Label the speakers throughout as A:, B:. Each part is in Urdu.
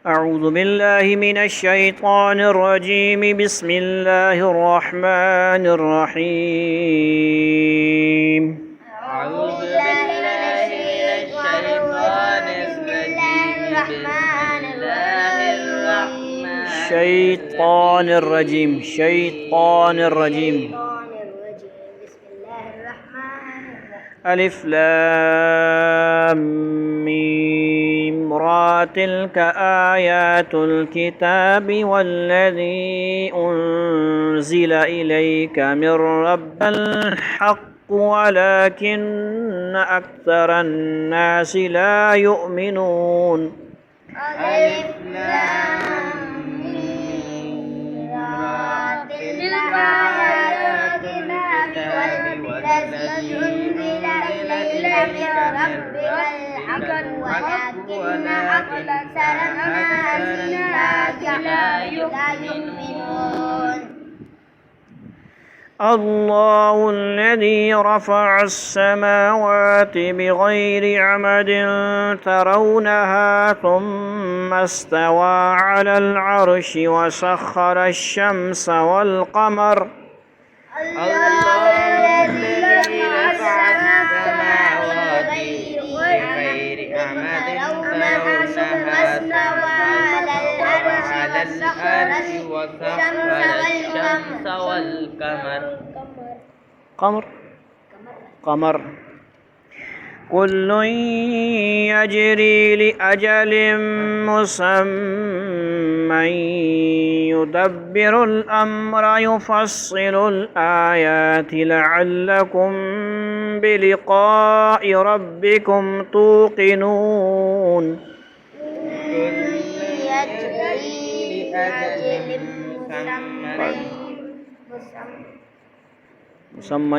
A: أعوذ بالله من الشيطان الرجيم. بسم الله الرحمن الرحيم.
B: أعوذ بالله من الشيطان الرجيم.
A: شيطان الرجيم. شيطان الرجيم.
B: بسم الله الرحمن الرحيم.
A: ألف لام ميم را تلك آيات الكتاب والذي أنزل إليك من رب الحق ولكن أكثر الناس لا يؤمنون.
B: ألف لام ميم را تلك آيات الكتاب والذي أنزل إليك من ربك الحق ولكن أكثر الناس لا يؤمنون.
A: الله الذي رفع السماوات بغير عمد ترونها ثم استوى على العرش وسخر الشمس والقمر.
B: الله الذي رفع السماوات بغير عمد ترونها ثم استوى على العرش وسخر الشمس والقمر.
A: قمر. كل يجري لأجل مسمى يدبر الأمر يفصل الآيات لعلكم بلقاء ربكم توقنون.
B: كل يجري لأجل
A: مسمى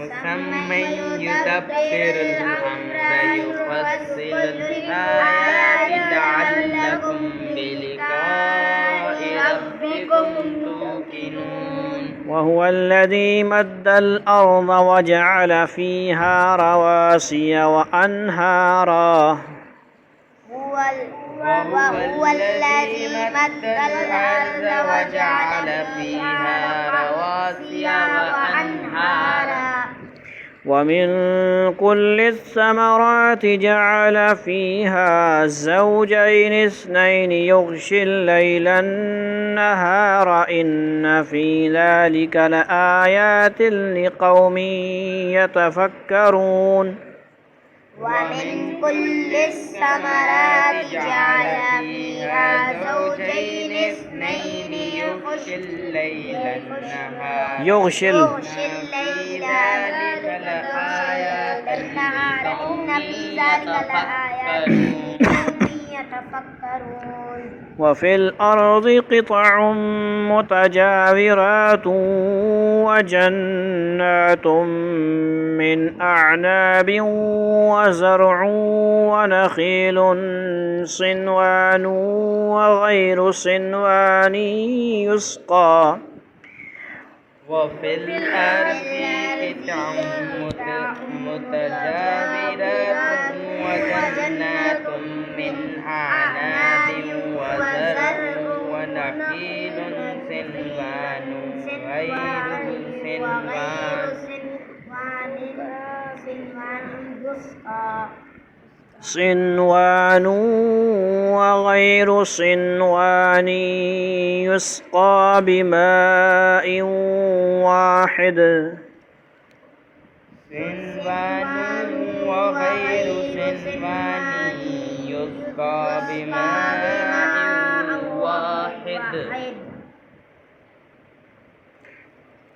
B: مسمى يدبر الأمر يفصل الآيات لعلكم بلقاء ربكم توقنون.
A: وهو الذي مد الأرض وجعل فيها رواسي وأنهارا.
B: وهو الذي مد الأرض وجعل فيها رواسي وأنهارا.
A: ومن كل الثمرات جعل فيها زوجين اثنين يغشي الليل النهار إن في ذلك لآيات لقوم يتفكرون.
B: ومن كل الثمرات جعل فيها زوجين اثنين يغشي الليل النهار
A: يغشي
B: النهار إن في ذلك لآيات لقوم يتفكرون.
A: وفي الأرض قطع متجاورات وجنات من أعناب وزرع ونخيل صنوان وغير صنوان يسقى.
B: وفي الأرض قطع متجاورات وجنات من أعناب وزرع ونخيل صنوان وغير
A: صنوان وغير صنوان يسقى بماء واحد.
B: صنوان وغير صنوان يسقى بماء واحد.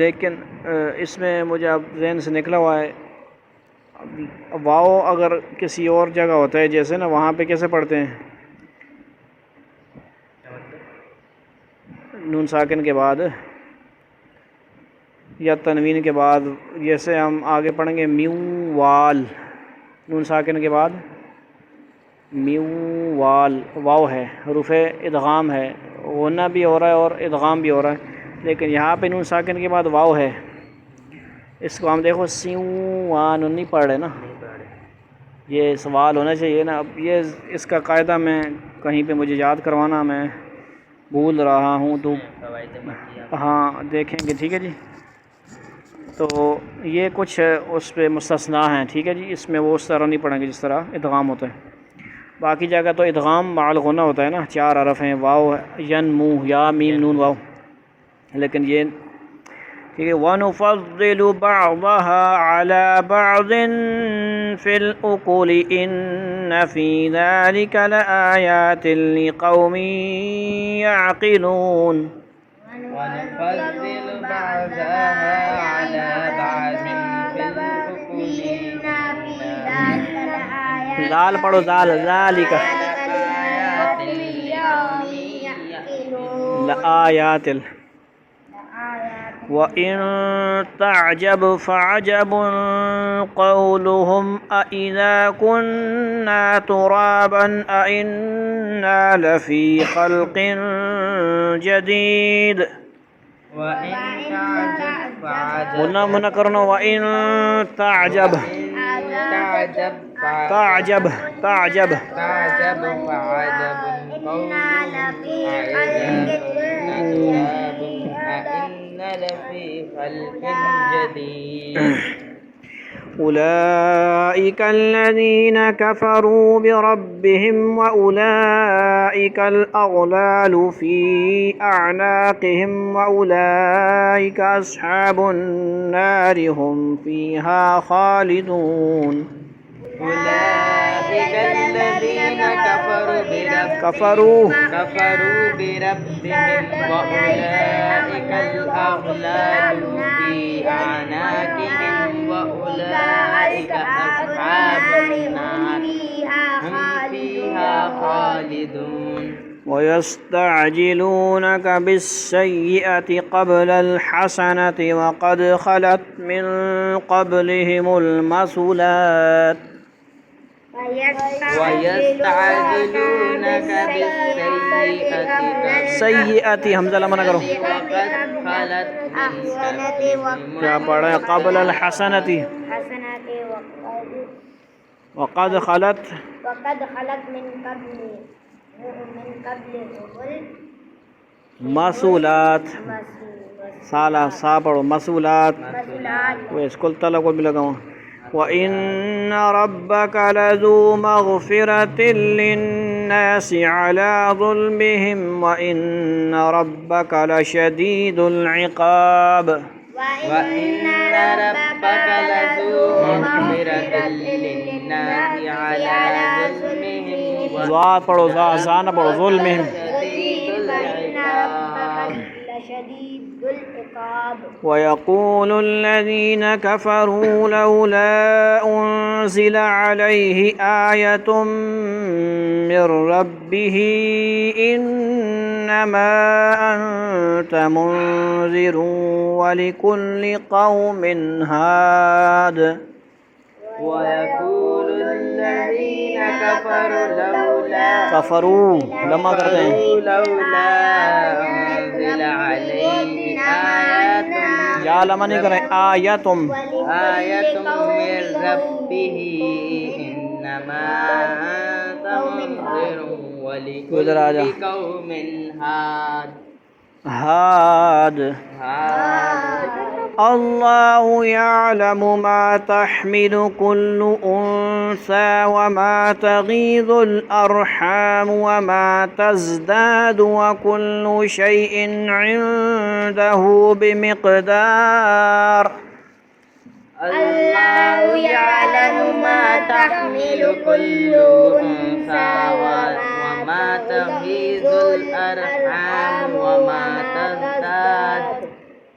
A: لیکن اس میں مجھے اب ذہن سے نکلا ہوا ہے، واؤ اگر کسی اور جگہ ہوتا ہے جیسے نا، وہاں پہ کیسے پڑھتے ہیں؟ نون ساکن کے بعد یا تنوین کے بعد، جیسے ہم آگے پڑھیں گے میو وال، نون ساکن کے بعد میو وال واو ہے، حروف ادغام ہے، غنہ بھی ہو رہا ہے اور ادغام بھی ہو رہا ہے، لیکن یہاں پہ نون ساکن کے بعد واو ہے، اس کو ہم دیکھو سیوں وان نہیں پڑھ رہے نا، یہ سوال ہونا چاہیے نا۔ اب یہ اس کا قاعدہ میں کہیں پہ مجھے یاد کروانا، میں بھول رہا ہوں تو ہاں دیکھیں گے، ٹھیک ہے جی۔ تو یہ کچھ اس پہ مستثنا ہیں، ٹھیک ہے جی، اس میں وہ اس طرح نہیں پڑھیں گے جس طرح ادغام ہوتا ہے، باقی جگہ تو ادغام مع الغنہ ہوتا ہے نا، 4 حرف ہیں، واو ینمو، یا میم نون واو، لیکن یہ ٹھیک ہے۔ وَنُفَضِّلُ بَعْضَهَا عَلَى بَعْضٍ فِي الْأُكُلِ إِنَّ فِي ذَلِكَ لَآيَاتٍ لِقَوْمٍ يَعْقِلُونَ۔
B: ونفضل بعضها على بعض في الحكم
A: زال پڑھو، زال ذالک لآیات۔ وَإِن تَعْجَبْ فَعَجَبٌ قَوْلُهُمْ أَإِذَا كُنَّا تُرَابًا أَإِنَّا لَفِي خَلْقٍ جَدِيدٍ۔
B: وإن تعجب فعجب
A: قلنا منع کرنا، وَإِن تعجب
B: تعجب
A: تعجب تعجب
B: فعجب قولهم أئن لفي خلق جديد۔
A: أولئك الذين كفروا بربهم وأولئك الأغلال في أعناقهم وأولئك أصحاب النار هم فيها خالدون۔
B: أولئك الذين
A: كفروا
B: بربهم وأولئك الأغلال في أعناقهم وأولئك أصحاب النار هم فيها خالدون۔
A: ويستعجلونك بالسيئة قبل الحسنة وقد خلت من قبلهم المثلات۔
B: ويستعجلونك بالسيئة
A: سیئتی حمزہ لمن کرو،
B: وقد خلت من قبلهم
A: کیا پڑھا ہے؟ قبل الحسنتی وقد خلت
C: من قبل
A: مسولات، سالہ سا پڑھو، مسولات، وہ اسکول تلا کو بھی لگاؤں۔ وَإِنَّ رَبَّكَ لَذُو مَغْفِرَةٍ لِلنَّاسِ عَلَى ظُلْمِهِمْ وَإِنَّ رَبَّكَ لَشَدِيدُ الْعِقَابِ۔
B: وإن ربك لذو مغفرة للناس على ظلمهم
A: ضاد پڑھو، زا نہ پڑھو، ظلمہم۔
C: لشديد العقاب۔
A: ويقول الذين كفروا لولا أنزل عليه آية من ربه إنما أنت منذر ولكل قوم هاد۔
B: ويقول الذين كفروا
A: کفروا لما کرتے ہیں،
B: لولا أنزل عليه آيات
A: یا لما نہیں کریں، آیتم،
B: آية من ربه إنما أنت منذر
A: ادھر آ جا،
B: ولكل قوم هاد۔
A: ہاد۔ الله يعلم ما تحمل كل أنثى وما تغيض الأرحام وما تزداد وكل شيء عنده بمقدار۔
C: الله يعلم ما تحمل كل أنثى
B: وما تغيض الأرحام وما تزداد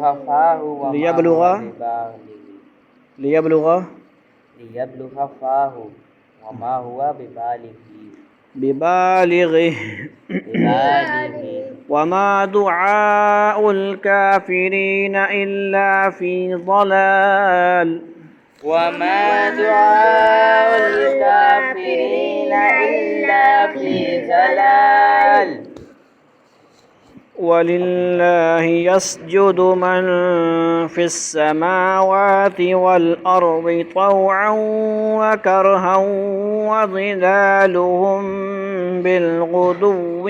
B: فاه وما
A: لیبلغ
B: هو ببالغ
A: لیبلغ
B: ليبلغ فاه وما هو ببالغ
A: ببالغه
B: ببالغ
A: وما دعاء الكافرين إلا في ضلال
B: وما دعاء الكافرين إلا في ضلال
A: ولله يسجد من في السماوات والأرض طوعا وكرها وظلالهم بالغدو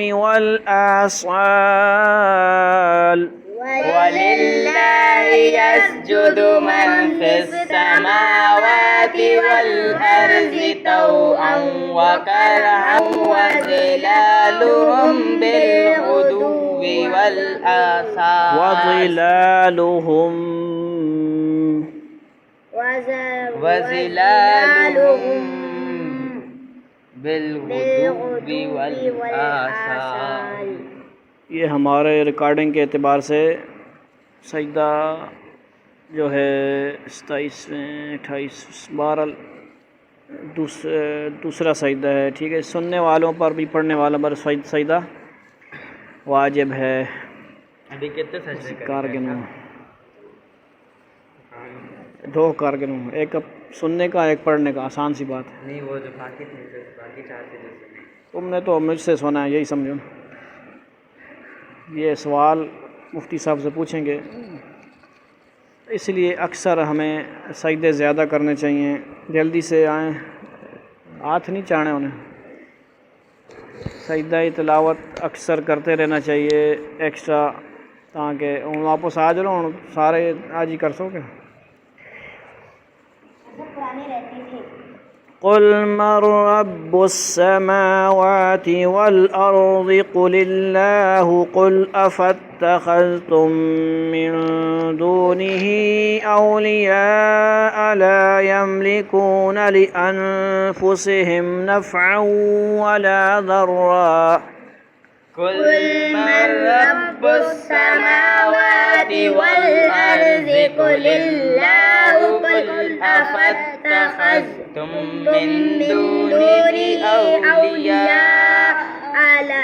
A: والآصال
B: ولله يسجد من في السماوات والأرض طوعا وكرها وظلالهم بالغدو والآصال
A: وظلالهم
B: بالغدو والآصال.
A: یہ ہمارے ریکارڈنگ کے اعتبار سے سجدہ جو ہے 27ویں 28 بہرحال دوسرا سجدہ ہے، ٹھیک ہے. سننے والوں پر بھی پڑھنے والوں پر سجدہ واجب ہے.
B: ابھی کتنے سجدے
A: کارگنوں دو کارگنوں، ایک سننے کا ایک پڑھنے کا، آسان سی بات ہے.
B: نہیں وہ جو باقی تھے باقی 4 سجدے سنے.
A: تم نے تو مجھ سے سنا ہے، یہی سمجھو. یہ سوال مفتی صاحب سے پوچھیں گے، اس لیے اکثر ہمیں سجدے زیادہ کرنے چاہیے. جلدی سے آئیں، ہاتھ نہیں چاہنے انہیں. سجدہ تلاوت اکثر کرتے رہنا چاہیے ایکسٹرا، تاکہ ہوں واپس آ جاؤ. ہوں سارے آج ہی کر سو گے. قل من رب السماوات والأرض قل الله قل أفاتخذتم من دونه أولياء لا يملكون لأنفسهم نفعا ولا ضرا
B: قل من رب السماوات والأرض قل الله قل أفاتخذتم من دونه أولياء
C: لا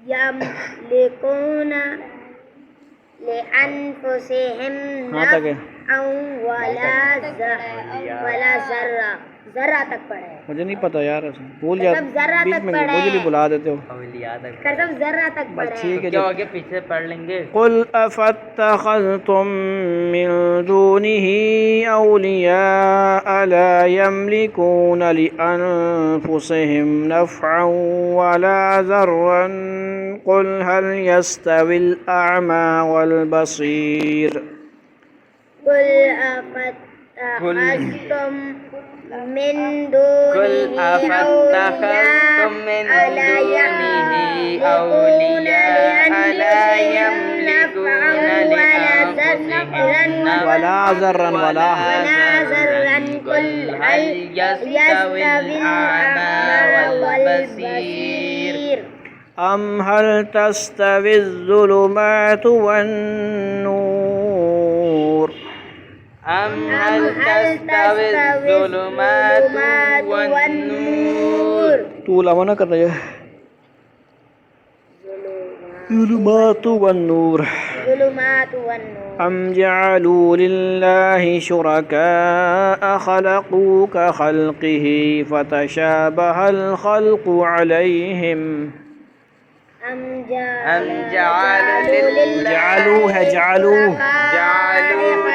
C: يملكون لأنفسهم نفعا ولا ضرا. ذرہ تک پڑھے،
A: مجھے نہیں پتہ یار، بھول جاتے بیچ میں، مجھے بھی بلا دیتے ہو.
C: کرسب ذرہ تک پڑھے.
A: ٹھیک ہے،
B: کیا آگے پیچھے پڑھ لیں گے.
A: قل أفاتخذتم من دونه أولياء لا يملكون لأنفسهم نفعا ولا ضرا قل هل يستوي الأعمى والبصير
C: قل أفتخذتم من دونه أولياء لا يملكون لأنفسهم
A: ولا ضرا ولا
C: قل هل يستوي الأعمى والبصير
A: أم هل تستوي الظلمات والنور
B: أم هل تستوي الظلمات والنور.
A: طول أمانة کر رہے ہیں. ظلمات والنور. أم جعلوا لله شركاء خلقوا كخلقه فتشابه الخلق عليهم
B: أم جعلوا
A: جعلوه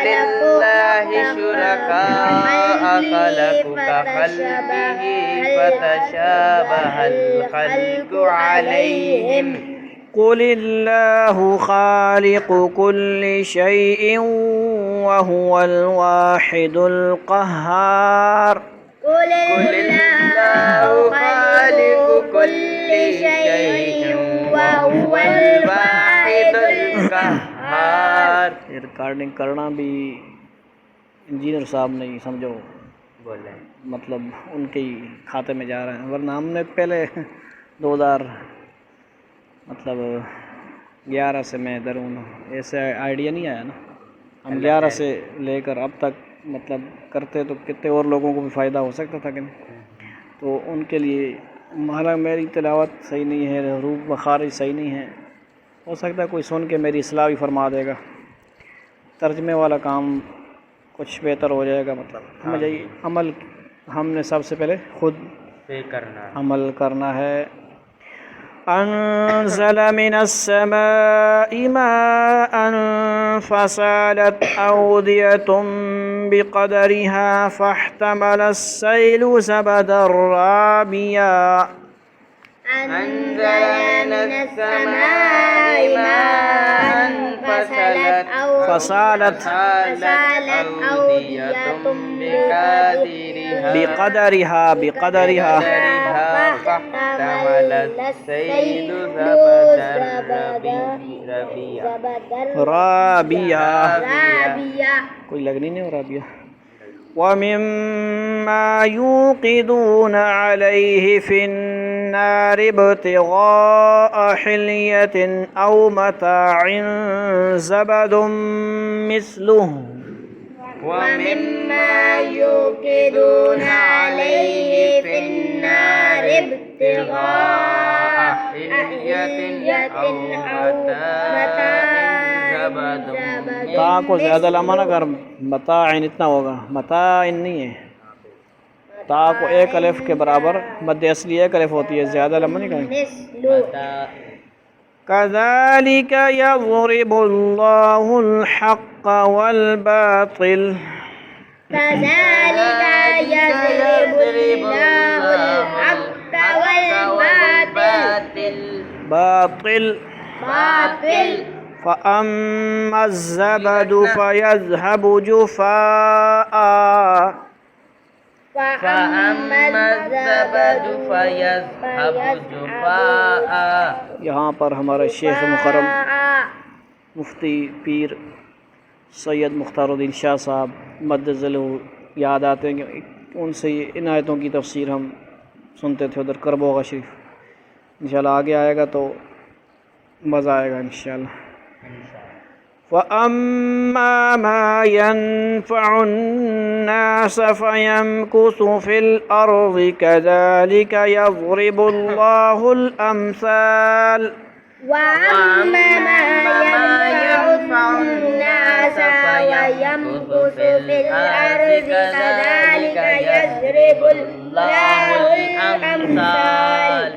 B: لله شركاء خلقوا كخلقه فتشابه الخلق عليهم
A: قل الله خالق كل شيء وهو الواحد القهار.
C: قل الله خالق كل شيء وهو الواحد
B: القهار.
A: ریکارڈنگ کرنا بھی انجینئر صاحب نے ہی سمجھو
B: بولے،
A: مطلب ان کے ہی کھاتے میں جا رہے ہیں، ورنہ ہم نے پہلے 2000 مطلب 11 سے میں ادھر ہوں نا، ایسے آئیڈیا نہیں آیا نا، ہم 11 سے لے کر اب تک مطلب کرتے تو کتنے اور لوگوں کو بھی فائدہ ہو سکتا تھا کہ نہیں، تو ان کے لیے حالانکہ میری تلاوت صحیح نہیں ہے، حروف مخارج صحیح نہیں ہے، ہو سکتا ہے کوئی سن کے میری اصلاح بھی فرما دے گا، ترجمے والا کام کچھ بہتر ہو جائے گا، مطلب ہمیں چاہیے عمل، ہم نے سب سے پہلے خود
B: سے کرنا
A: عمل کرنا ہے۔ انزل من السماء ماء فسالت أودية بقدرها فاحتمل السيل زبدا رابيا
C: أنزل من السماء ماء فسالت أودية
A: بقدرها
B: فاحتمل السيل زبدا
A: رابيا،
C: رابيا
A: کوئی لگنی نہیں ہو رابیہ۔ ومما يوقدون عليه في النار ابتغاء حلية أو متاع زبد مثله
C: ومما يوقدون عليه في النار ابتغاء حلية أو متاع زبد
A: تا کو زیادہ لمحہ نہ کر، متاعن اتنا ہوگا، متاعن نہیں ہے، تا کو ایک الف کے برابر مد اصلی ایک الف ہوتی ہے، زیادہ لمحہ نہیں کریں۔ كذلك يضرب الله الحق والباطل
C: كذلك يضرب الله الحق والباطل
A: باطل
C: باطل
A: فأما الزبد فيذهب جفاء
B: فأما الزبد فيذهب جفاء۔
A: یہاں پر ہمارے شیخ مکرم مفتی پیر سید مختار الدین شاہ صاحب مدد ذلہ یاد آتے ہیں کہ ان سے ان آیتوں کی تفسیر ہم سنتے تھے ادھر کربوغا شریف، انشاءاللہ آگے آئے گا تو مزہ آئے گا انشاءاللہ۔ وَأَمَّا مَا يَنفَعُ النَّاسَ فَيَمْكُثُ فِي الْأَرْضِ كَذَلِكَ يَضْرِبُ اللَّهُ الْأَمْثَالَ
C: وَأَمَّا مَا يَنفَعُ النَّاسَ وَيَمْكُثُ فِي الْأَرْضِ كَذَلِكَ يَضْرِبُ اللَّهُ الْأَمْثَالَ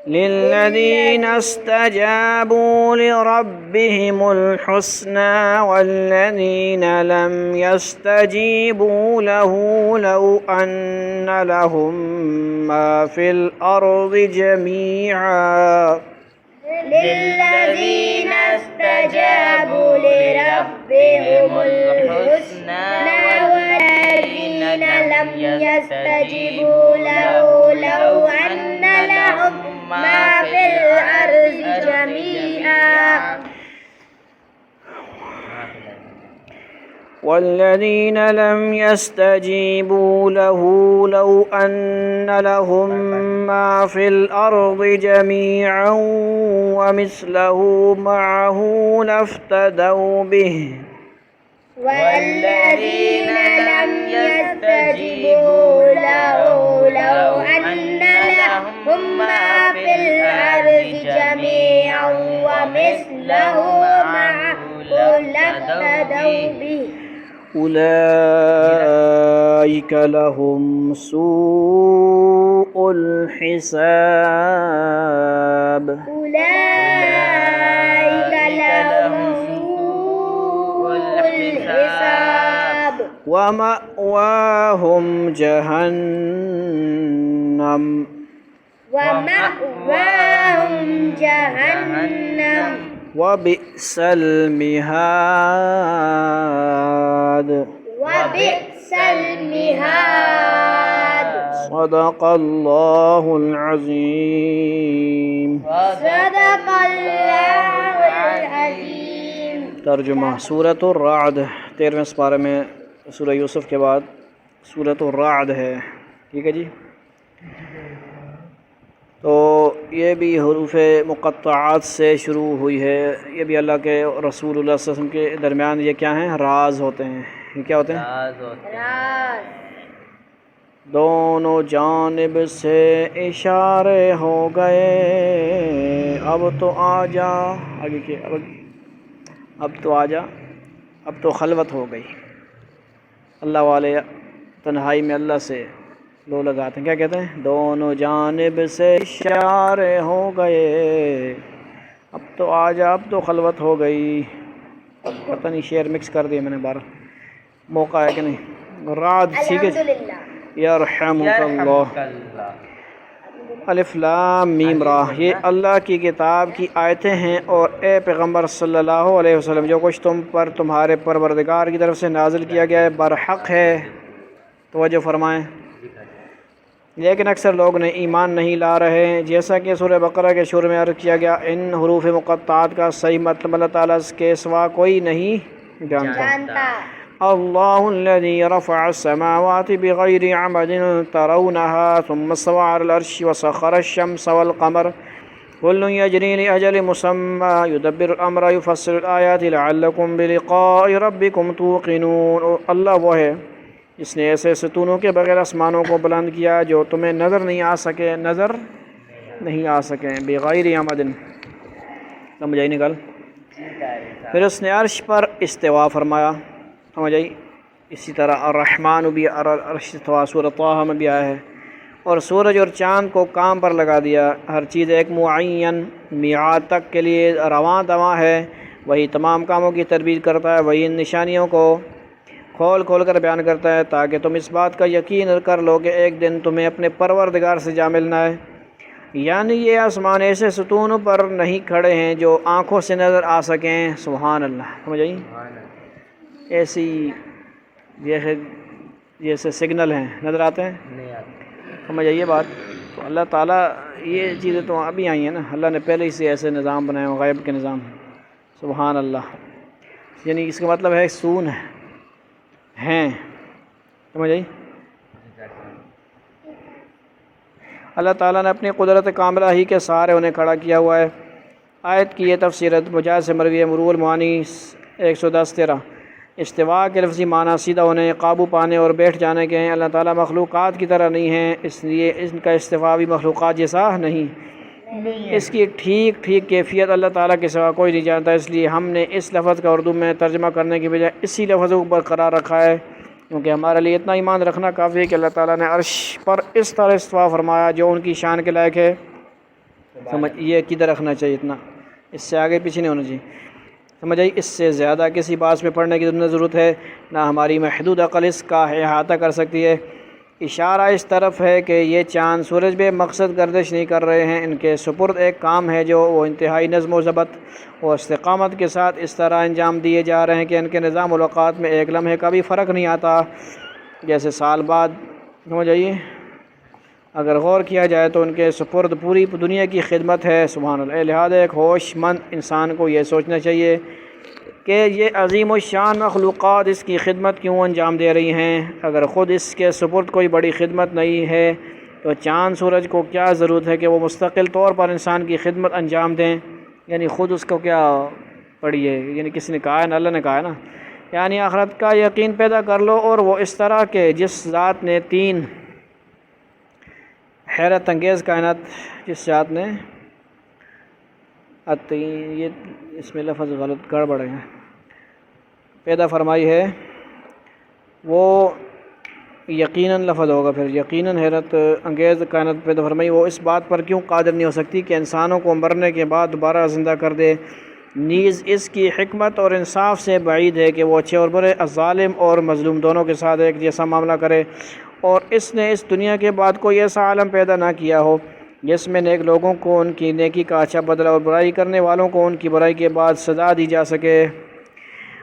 A: لِلَّذِينَ اسْتَجَابُوا لِرَبِّهِمُ الْحُسْنَى وَالَّذِينَ لَمْ يَسْتَجِيبُوا لَهُ لَوْ أَنَّ لَهُم مَّا فِي الْأَرْضِ جَمِيعًا
C: للذين استجابوا لربهم الحسنى والذين لم يستجيبوا له لو أن لهم ما في الأرض جميعا
A: والذين لم يستجيبوا له لو أن لهم ما في الأرض جميعا ومثله معه لافتدوا به
C: والذين لم يستجيبوا له لو أن لهم ما في الأرض جميعا ومثله معه لافتدوا به
A: أولئك لهم سوء الحساب
C: أولئك لهم سوء الحساب
A: ومأواهم جهنم
C: ومأواهم جهنم
A: وبئس المهاد
C: وبئس المهاد
A: صدق الله العظيم
C: صدق الله العظيم
A: ترجمہ سورۃ الرعد 13ویں سپارے میں سورہ یوسف کے بعد سورۃ الرعد ہے، ٹھیک ہے جی۔ تو یہ بھی حروف مقطعات سے شروع ہوئی ہے. یہ بھی اللہ کے رسول اللہ صلی اللہ علیہ وسلم کے درمیان یہ کیا ہیں؟ راز ہوتے ہیں. یہ کیا ہوتے ہیں؟
B: راز ہوتے ہیں.
C: راز.
A: دونوں جانب سے اشارے ہو گئے، اب تو آ جا. آگے کیا؟ اب تو آ جا، اب تو خلوت ہو گئی. اللہ والے تنہائی میں اللہ سے لو لگاتے ہیں. کیا کہتے ہیں؟ دونوں جانب سے اشارے ہو گئے، اب تو آ جا، اب تو خلوت ہو گئی. پتہ نہیں شعر مکس کر دیا میں نے بارہ. موقع ہے کہ نہیں؟ رعد. ٹھیک ہے.
C: الحمدللہ.
A: یرحمک اللہ.
B: اللہ.
A: الف لام میم را. یہ اللہ کی کتاب کی آیتیں ہیں، اور اے پیغمبر صلی اللہ علیہ وسلم جو کچھ تم پر تمہارے پروردگار کی طرف سے نازل کیا گیا ہے برحق ہے. توجہ فرمائیں. لیکن اکثر لوگ نے ایمان نہیں لا رہے ہیں. جیسا کہ سورہ بقرہ کے شروع میں عرض کیا گیا، ان حروف مقطعات کا صحیح مطلب اللہ تعالیٰ کے سوا کوئی نہیں جانتا. اللہ الذي رفع السماوات بغير عمد ترونها ثم استوى على العرش وسخر الشمس والقمر كل يجري لأجل مسمى يدبر الأمر يفسر الآيات لعلكم بلقاء ربكم توقنون. اللہ وہ ہے جس نے ایسے ستونوں کے بغیر آسمانوں کو بلند کیا جو تمہیں نظر نہیں آ سکے، نظر نہیں آ سکیں. بغیر عمد سمجھ آئی نکال. پھر اس نے عرش پر استوا فرمایا. سمجھ آئی. اسی طرح الرحمن بھی عرش استوا سورۃ طٰہٰ میں بھی آیا ہے. اور سورج اور چاند کو کام پر لگا دیا. ہر چیز ایک معین میعاد تک کے لیے رواں دواں ہے. وہی تمام کاموں کی تدبیر کرتا ہے. وہی ان نشانیوں کو کھول کھول کر بیان کرتا ہے تاکہ تم اس بات کا یقین کر لو کہ ایک دن تمہیں اپنے پروردگار سے جا ملنا ہے. یعنی یہ آسمان ایسے ستونوں پر نہیں کھڑے ہیں جو آنکھوں سے نظر آ سکیں. سبحان اللہ. سمجھ آئی. ایسی جیسے سگنل ہیں نظر آتے ہیں.
B: نہیں آتے.
A: سمجھ آئیے بات. تو اللہ تعالیٰ یہ چیزیں تو ابھی آئی ہیں نا، اللہ نے پہلے ہی سے ایسے نظام بنائے ہیں، غیب کے نظام. سبحان اللہ. یعنی اس کا مطلب ہے سون ہیں. سمجھ آئی. اللہ تعالیٰ نے اپنی قدرت کاملہ ہی کے سہارے انہیں کھڑا کیا ہوا ہے. آیت کی یہ تفسیرت مجاز سے مروی ہے. مرو المعانی 110-13. استوا کے لفظی معنی سیدھا انہیں قابو پانے اور بیٹھ جانے کے ہیں. اللہ تعالیٰ مخلوقات کی طرح نہیں ہیں، اس لیے ان کا استوا بھی مخلوقات جیسا نہیں. اس کی ٹھیک کیفیت اللہ تعالیٰ کے سوا کوئی نہیں جانتا. اس لیے ہم نے اس لفظ کا اردو میں ترجمہ کرنے کی بجائے اسی لفظ کو برقرار رکھا ہے، کیونکہ ہمارے لیے اتنا ایمان رکھنا کافی ہے کہ اللہ تعالیٰ نے عرش پر اس طرح استوا فرمایا جو ان کی شان کے لائق ہے. سمجھ یہ کدھر رکھنا چاہیے، اتنا اس سے آگے پیچھے نہیں ہونا چاہیے. سمجھ آئی. اس سے زیادہ کسی بات میں پڑھنے کی ضرورت ہے نہ ہماری محدود عقل اس کا احاطہ کر سکتی ہے. اشارہ اس طرف ہے کہ یہ چاند سورج بے مقصد گردش نہیں کر رہے ہیں. ان کے سپرد ایک کام ہے جو وہ انتہائی نظم و ضبط اور استقامت کے ساتھ اس طرح انجام دیے جا رہے ہیں کہ ان کے نظام الاوقات میں ایک لمحے کا بھی فرق نہیں آتا. جیسے سال بعد. سمجھ آئیے. اگر غور کیا جائے تو ان کے سپرد پوری دنیا کی خدمت ہے. سبحان اللہ. لہذا ایک ہوش مند انسان کو یہ سوچنا چاہیے کہ یہ عظیم الشان مخلوقات اس کی خدمت کیوں انجام دے رہی ہیں. اگر خود اس کے سپرد کوئی بڑی خدمت نہیں ہے تو چاند سورج کو کیا ضرورت ہے کہ وہ مستقل طور پر انسان کی خدمت انجام دیں. یعنی خود اس کو کیا پڑی ہے. یعنی کسی نے کہا ہے نا، اللہ نے کہا ہے نا. یعنی آخرت کا یقین پیدا کر لو، اور وہ اس طرح کہ جس ذات نے تین حیرت انگیز کائنات، جس ذات نے یہ اس میں لفظ غلط گڑبڑ ہے پیدا فرمائی ہے، وہ یقیناً لفظ ہوگا پھر یقیناً حیرت انگیز کائنات پیدا فرمائی. وہ اس بات پر کیوں قادر نہیں ہو سکتی کہ انسانوں کو مرنے کے بعد دوبارہ زندہ کر دے. نیز اس کی حکمت اور انصاف سے بعید ہے کہ وہ اچھے اور برے، ظالم اور مظلوم دونوں کے ساتھ ایک جیسا معاملہ کرے. اور اس نے اس دنیا کے بعد کوئی ایسا عالم پیدا نہ کیا ہو جس میں نیک لوگوں کو ان کی نیکی کا اچھا بدلہ اور برائی کرنے والوں کو ان کی برائی کے بعد سزا دی جا سکے.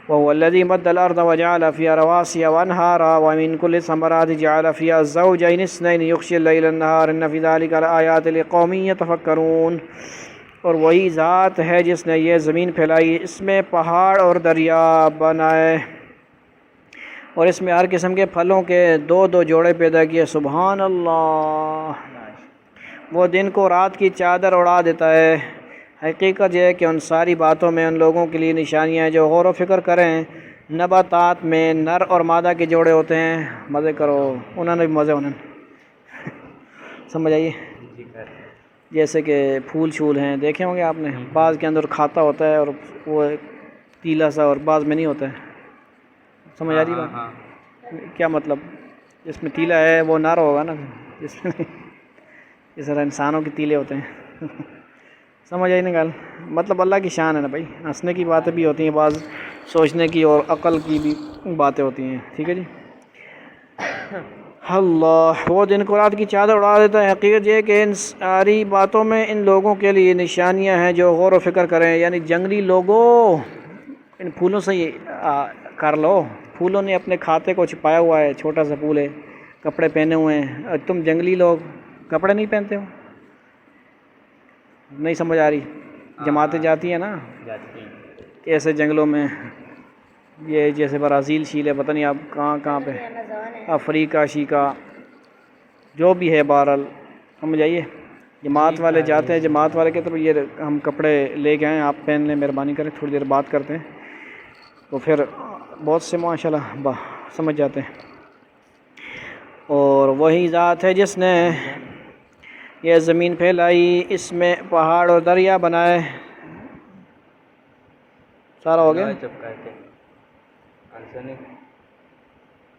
A: وَهُوَ الَّذِي مَدَّ الْأَرْضَ وَجَعَلَ فِيهَا رَوَاسِيَ وَأَنْهَارًا وَمِن كُلِّ الثَّمَرَاتِ جَعَلَ فِيهَا الزَّوْجَيْنِ اثْنَيْنِ يُغْشِي اللَّيْلَ النَّهَارَ إِنَّ فِي ذَلِكَ لَآيَاتٍ لِقَوْمٍ يَتَفَكَّرُونَ. اور وہی ذات ہے جس نے یہ زمین پھیلائی، اس میں پہاڑ اور دریا بنائے، اور اس میں ہر قسم کے پھلوں کے دو دو جوڑے پیدا کیے. سبحان اللہ. وہ دن کو رات کی چادر اڑا دیتا ہے۔ حقیقت یہ ہے کہ ان ساری باتوں میں ان لوگوں کے لیے نشانیاں ہیں جو غور و فکر کریں۔ نباتات میں نر اور مادہ کے جوڑے ہوتے ہیں۔ مزے کرو، انہوں نے بھی مزے ہونے سمجھ آئیے۔ جیسے کہ پھول شول ہیں، دیکھے ہوں گے آپ نے، بعض کے اندر کھاتا ہوتا ہے اور وہ تیلا سا، اور بعض میں نہیں ہوتا ہے۔ سمجھ آ رہی بات؟ کیا مطلب؟ جس میں تیلا ہے وہ نر ہوگا نا، جس میں اس طرح انسانوں کے تیلے ہوتے ہیں۔ سمجھ آئی نا گال؟ مطلب اللہ کی شان ہے نا بھائی، ہنسنے کی باتیں بھی ہوتی ہیں، بعض سوچنے کی اور عقل کی بھی باتیں ہوتی ہیں، ٹھیک ہے جی۔ اللہ، وہ دن کو رات کی چادر اڑا دیتا ہے۔ حقیقت یہ ہے کہ ان ساری باتوں میں ان لوگوں کے لیے نشانیاں ہیں جو غور و فکر کریں۔ یعنی جنگلی لوگوں، ان پھولوں سے یہ کر لو، پھولوں نے اپنے کھاتے کو چھپایا ہوا ہے، چھوٹا سا پھول ہے، کپڑے پہنے ہوئے ہیں، اور تم جنگلی لوگ کپڑے نہیں پہنتے ہو؟ نہیں سمجھ آ رہی؟ جماعتیں جاتی ہیں نا ایسے جنگلوں میں، یہ جیسے برازیل شیل ہے، پتہ نہیں آپ کہاں پہ، افریقہ شیکا جو بھی ہے، بہرحال سمجھ آئیے۔ جماعت والے جاتے ہیں، جماعت والے کہتے ہیں یہ ہم کپڑے لے کے آئیں، آپ پہن لیں، مہربانی کریں، تھوڑی دیر بات کرتے ہیں، تو پھر بہت سے ماشاءاللہ سمجھ جاتے ہیں۔ اور وہی ذات ہے جس نے یہ زمین پھیلائی، اس میں پہاڑ اور دریا بنائے۔ سارا ہو گیا؟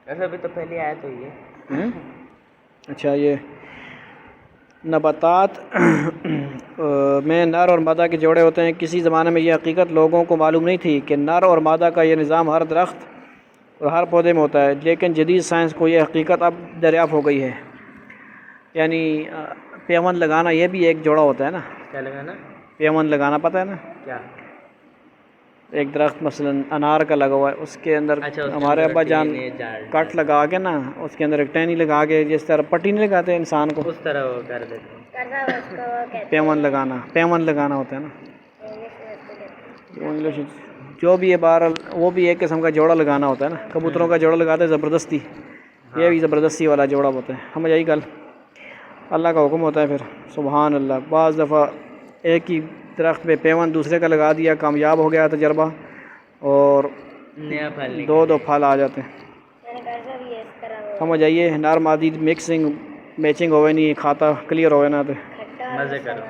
B: ایسا بھی تو پہلے آیا تو یہ
A: اچھا، یہ نباتات میں نر اور مادہ کے جوڑے ہوتے ہیں۔ کسی زمانے میں یہ حقیقت لوگوں کو معلوم نہیں تھی کہ نر اور مادہ کا یہ نظام ہر درخت اور ہر پودے میں ہوتا ہے، لیکن جدید سائنس کو یہ حقیقت اب دریافت ہو گئی ہے۔ یعنی پیوند لگانا یہ بھی ایک جوڑا ہوتا ہے نا۔
B: کیا لگانا؟
A: پیوند لگانا، پتہ ہے نا؟
B: کیا؟
A: ایک درخت مثلا انار کا لگا ہوا ہے، اس کے اندر ہمارے ابا جان کٹ لگا کے نا، اس کے اندر ایک ٹہنی لگا کے، جس طرح پٹی نہیں لگاتے انسان کو،
B: اس طرح وہ کر دیتے۔
A: پیوند لگانا ہوتا ہے نا، انگلش جو بھی ہے، بہرحال وہ بھی ایک قسم کا جوڑا لگانا ہوتا ہے نا۔ کبوتروں کا جوڑا لگاتے ہیں زبردستی، یہ بھی زبردستی والا جوڑا ہوتا ہے، سمجھ آئی گل؟ اللہ کا حکم ہوتا ہے پھر، سبحان اللہ۔ بعض دفعہ ایک ہی درخت پہ پیوند دوسرے کا لگا دیا، کامیاب ہو گیا تجربہ، اور
B: نیا پھل
A: دو پھل آ جاتے ہیں، سمجھ آئیے۔ نار مادی مکسنگ میچنگ ہوئے نہیں، کھاتا کلیئر ہوئے نا تو۔
B: مزے کرو۔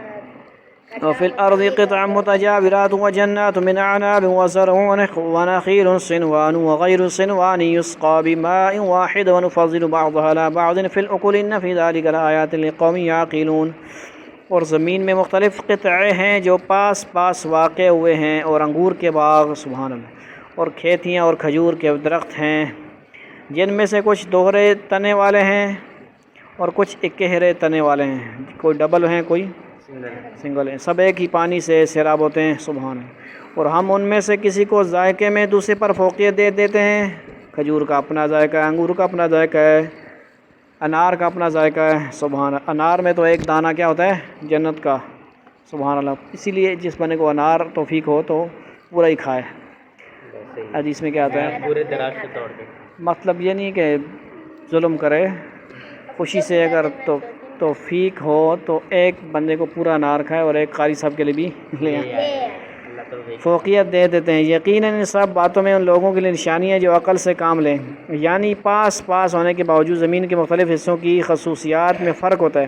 A: وفي الأرض قطع متجاورات وجنات من أعناب وزرع ونخيل صنوان وغير صنوان يسقى بماء واحد ونفضل بعضها على بعض في الأكل إن في ذلك لآيات لقوم يعقلون۔ اور زمین میں مختلف قطعے ہیں جو پاس پاس واقع ہوئے ہیں، اور انگور کے باغ، سبحان اللہ، اور کھیتیاں اور کھجور کے درخت ہیں، جن میں سے کچھ دوہرے تنے والے ہیں اور کچھ اکہرے تنے والے ہیں، کوئی ڈبل ہیں کوئی سنگل ہیں، سب ایک ہی پانی سے سیراب ہوتے ہیں، سبحان اللہ۔ اور ہم ان میں سے کسی کو ذائقے میں دوسرے پر فوقیت دے دیتے ہیں۔ کھجور کا اپنا ذائقہ ہے، انگور کا اپنا ذائقہ ہے، انار کا اپنا ذائقہ ہے، سبحان اللہ۔ انار میں تو ایک دانہ کیا ہوتا ہے؟ جنت کا، سبحان اللہ۔ اسی لیے جس بندے کو انار توفیق ہو تو پورا ہی کھائے۔ حدیث میں کیا آتا ہے؟
B: پورے درخت توڑ دے۔
A: مطلب یہ نہیں کہ ظلم کرے، خوشی سے اگر توفیق ہو تو ایک بندے کو پورا انار کھائے اور ایک قاری صاحب کے لیے بھی لے آئے، فوقیت دے دیتے ہیں۔ یقیناً ان سب باتوں میں ان لوگوں کے لیے نشانی ہے جو عقل سے کام لیں۔ یعنی پاس پاس ہونے کے باوجود زمین کے مختلف حصوں کی خصوصیات میں فرق ہوتا ہے۔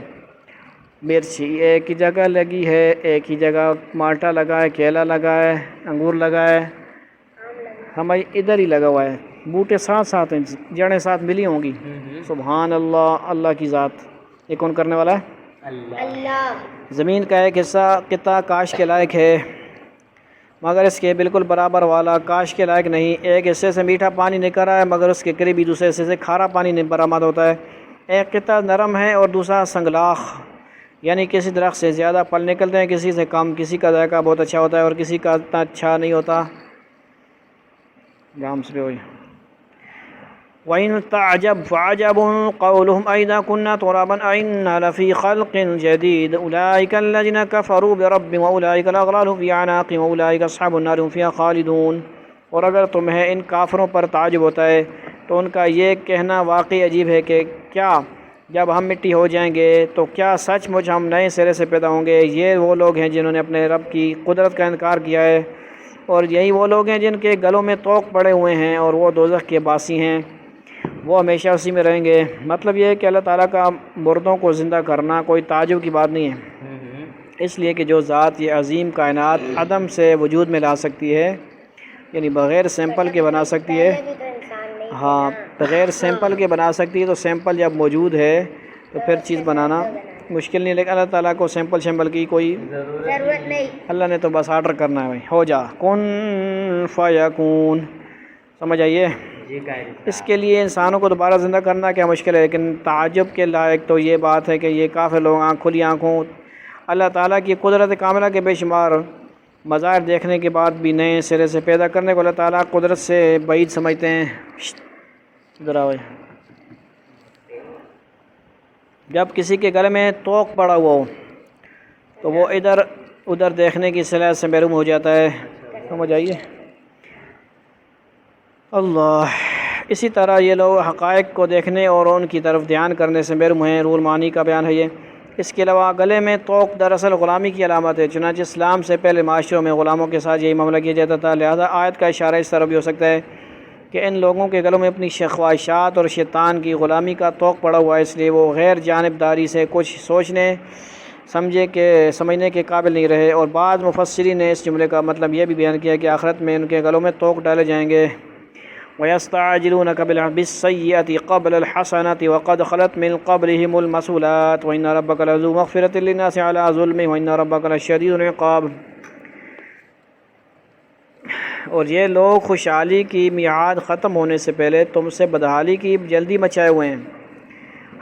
A: مرچی ایک ہی جگہ لگی ہے، ایک ہی جگہ مالٹا لگا ہے، کیلا لگا ہے، انگور لگا ہے، ہماری ادھر ہی لگا ہوا ہے، بوٹے ساتھ ساتھ ہیں، جڑیں ساتھ ملی ہوں گی، سبحان اللہ۔ اللہ کی ذات یہ کون کرنے والا ہے؟
C: اللہ۔
A: زمین کا ایک حصہ قطع کاش کے لائق ہے، مگر اس کے بالکل برابر والا کاش کے لائق نہیں۔ ایک حصے سے میٹھا پانی نکل رہا ہے، مگر اس کے قریبی دوسرے حصے سے کھارا پانی برآمد ہوتا ہے۔ ایک قطع نرم ہے اور دوسرا سنگلاخ، یعنی کسی درخت سے زیادہ پھل نکلتے ہیں، کسی سے کم، کسی کا ذائقہ بہت اچھا ہوتا ہے اور کسی کا اتنا اچھا نہیں ہوتا۔ گام سے ہوئی وَإِن تَعْجَبْ فَعَجَبٌ قَوْلُهُمْ أَإِذَا كُنَّا تُرَابًا أَإِنَّا لَفِي خَلْقٍ جَدِيدٍ أُولَٰئِكَ الَّذِينَ كَفَرُوا بِرَبِّهِمْ وَأُولَٰئِكَ الْأَغْلَالُ فِي أَعْنَاقِهِمْ وَأُولَٰئِكَ أَصْحَابُ النَّارِ هُمْ فِيهَا خَالِدُونَ۔ اور اگر تمہیں ان کافروں پر تعجب ہوتا ہے تو ان کا یہ کہنا واقعی عجیب ہے کہ کیا جب ہم مٹی ہو جائیں گے تو کیا سچ مچ ہم نئے سرے سے پیدا ہوں گے؟ یہ وہ لوگ ہیں جنہوں نے اپنے رب کی قدرت کا انکار کیا ہے، اور یہی وہ لوگ ہیں جن کے گلوں میں طوق پڑے ہوئے ہیں اور وہ دوزخ کے باسی ہیں، وہ ہمیشہ اسی میں رہیں گے۔ مطلب یہ ہے کہ اللہ تعالیٰ کا مردوں کو زندہ کرنا کوئی تعجب کی بات نہیں ہے، اس لیے کہ جو ذات یہ عظیم کائنات عدم سے وجود میں لا سکتی ہے، یعنی بغیر سیمپل کے بنا سکتی ہے،
C: پہلے بھی تو انسان نہیں تھے
A: ہاں
C: نا۔
A: بغیر سیمپل کے بنا سکتی ہے، تو سیمپل جب موجود ہے تو پھر چیز بنانا مشکل نہیں، لیکن اللہ تعالیٰ کو سیمپل کی کوئی
C: ضرورت نہیں۔
A: اللہ نے تو بس آرڈر کرنا ہے بھائی، ہو جا کن فیکون، سمجھ آئیے؟
B: جی قاری
A: اس کے لیے انسانوں کو دوبارہ زندہ کرنا کیا مشکل ہے، لیکن تعجب کے لائق تو یہ بات ہے کہ یہ کافر لوگ کھلی آنکھوں اللہ تعالیٰ کی قدرت کاملہ کے بے شمار مظاہر دیکھنے کے بعد بھی نئے سرے سے پیدا کرنے کو اللہ تعالیٰ قدرت سے بعید سمجھتے ہیں۔ ادھر آؤ، جب کسی کے گلے میں طوق پڑا ہوا ہو تو وہ ادھر ادھر دیکھنے کی صلاحیت سے محروم ہو جاتا ہے، سمجھ آئیے؟ اللہ، اسی طرح یہ لوگ حقائق کو دیکھنے اور ان کی طرف دھیان کرنے سے محروم ہیں، رول مانی کا بیان ہے یہ۔ اس کے علاوہ گلے میں طوق دراصل غلامی کی علامت ہے، چنانچہ اسلام سے پہلے معاشروں میں غلاموں کے ساتھ یہی معاملہ کیا جاتا تھا، لہذا آیت کا اشارہ اس طرح بھی ہو سکتا ہے کہ ان لوگوں کے گلوں میں اپنی خواہشات اور شیطان کی غلامی کا طوق پڑا ہوا ہے، اس لیے وہ غیر جانبداری سے کچھ سمجھنے کے قابل نہیں رہے۔ اور بعض مفسرین نے اس جملے کا مطلب یہ بھی بیان کیا کہ آخرت میں ان کے گلوں میں طوق ڈالے جائیں گے۔ وَيَسْتَعْجِلُونَكَ بِالسَّيِّئَةِ قَبْلَ الْحَسَنَةِ وَقَدْ خَلَتْ مِنْ قَبْلِهِمُ الْمَثُولَاتُ وَإِنَّ رَبَّكَ لَذُو مَغْفِرَةٍ لِلنَّاسِ عَلَىٰ ظُلْمِهِمْ وَإِنَّ رَبَّكَ لَشَدِيدُ الْعِقَابِ۔ اور یہ لوگ خوشحالی کی میعاد ختم ہونے سے پہلے تم سے بدحالی کی جلدی مچائے ہوئے ہیں،